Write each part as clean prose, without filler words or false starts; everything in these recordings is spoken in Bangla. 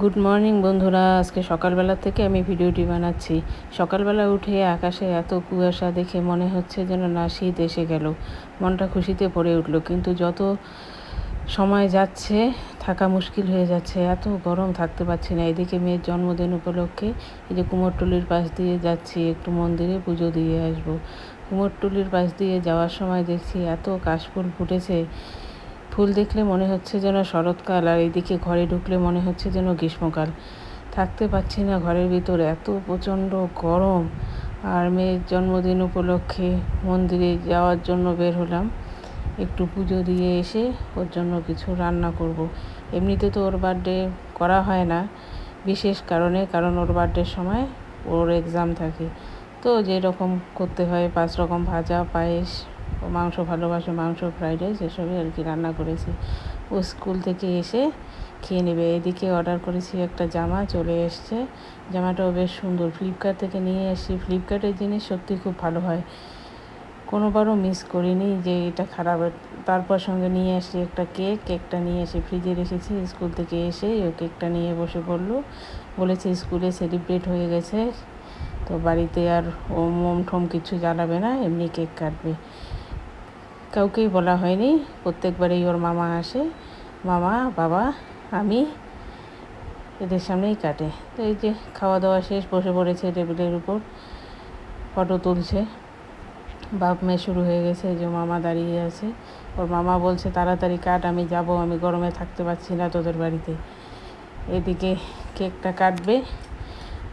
গুড মর্নিং বন্ধুরা। আজকে সকালবেলা থেকে আমি ভিডিওটি বানাচ্ছি। সকালবেলা উঠে আকাশে এত কুয়াশা দেখে মনে হচ্ছে যেন না শীত এসে গেল। মনটা খুশিতে ভরে উঠল, কিন্তু যত সময় যাচ্ছে থাকা মুশকিল হয়ে যাচ্ছে। এত গরম, থাকতে পারছি না। এদিকে মেয়ের জন্মদিন উপলক্ষে এই যে কুমোরটুলির পাশ দিয়ে যাচ্ছি, একটু মন্দিরে পুজো দিয়ে আসবো। কুমোরটুলির পাশ দিয়ে যাওয়ার সময় দেখছি এত কাশফুল ফুটেছে। ফুল দেখলে মনে হচ্ছে যেন শরৎকাল, আর এদিকে ঘরে ঢুকলে মনে হচ্ছে যেন গ্রীষ্মকাল। থাকতে পারছি না ঘরের ভিতরে, এত প্রচণ্ড গরম। আর মেয়ের জন্মদিন উপলক্ষে মন্দিরে যাওয়ার জন্য বের হলাম। একটু পুজো দিয়ে এসে ওর জন্য কিছু রান্না করব। এমনিতে তো ওর বার্থডে করা হয় না, বিশেষ কারণে, কারণ ওর বার্থডের সময় ওর এক্সাম থাকে। তো যেরকম করতে হয় 5 রকম ভাজা, পায়েস, ও মাংস ভালোবাসে, মাংস, ফ্রাইড রাইস, এসবই আর কি রান্না করেছি। ও স্কুল থেকে এসে খেয়ে নেবে। এদিকে অর্ডার করেছি একটা জামা, চলে এসছে। জামাটাও বেশ সুন্দর, ফ্লিপকার্ট থেকে নিয়ে এসেছি। ফ্লিপকার্টের জিনিস সত্যি খুব ভালো হয়, কোনোবারও মিস করিনি যে এটা খারাপ। তারপর সঙ্গে নিয়ে আসি একটা কেকটা নিয়ে এসে ফ্রিজে রেখেছি। স্কুল থেকে এসে ও কেকটা নিয়ে বসে পড়লো। বলেছে স্কুলে সেলিব্রেট হয়ে গেছে, তো বাড়িতে আর ও মোম ঠোম কিছু জ্বালাবে না, এমনি কেক কাটবে। কাউকেই বলা হয়নি। প্রত্যেকবারেই ওর মামা আসে, মামা, বাবা, আমি, এদের সামনেই কাটে। তো এই যে খাওয়া দাওয়া শেষ, বসে পড়েছে টেবিলের উপর, ফটো তুলছে। বাপ মেয়ে শুরু হয়ে গেছে। এই যে মামা দাঁড়িয়ে আছে, ওর মামা বলছে তাড়াতাড়ি কাট, আমি যাব, আমি গরমে থাকতে পারছি না তোদের বাড়িতে। এদিকে কেকটা কাটবে,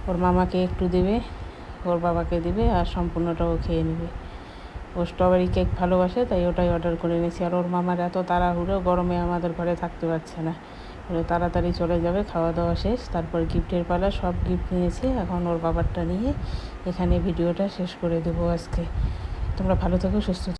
ওর মামাকে একটু দেবে, ওর বাবাকে দিবে, আর সম্পূর্ণটাও খেয়ে নেবে। ও স্ট্রবেরি কেক ভালোবাসে, তাই ওটাই অর্ডার করে নিয়েছি। আর ওর মামার এত তাড়াহুড়ো, গরমে আমাদের ঘরে থাকতে পারছে না, ওরা তাড়াতাড়ি চলে যাবে। খাওয়া দাওয়া শেষ, তারপর গিফটের পালা। সব গিফট নিয়েছে, এখন ওর বাবারটা নিয়ে এখানে ভিডিওটা শেষ করে দেবো আজকে। তোমরা ভালো থেকো, সুস্থ থেকো।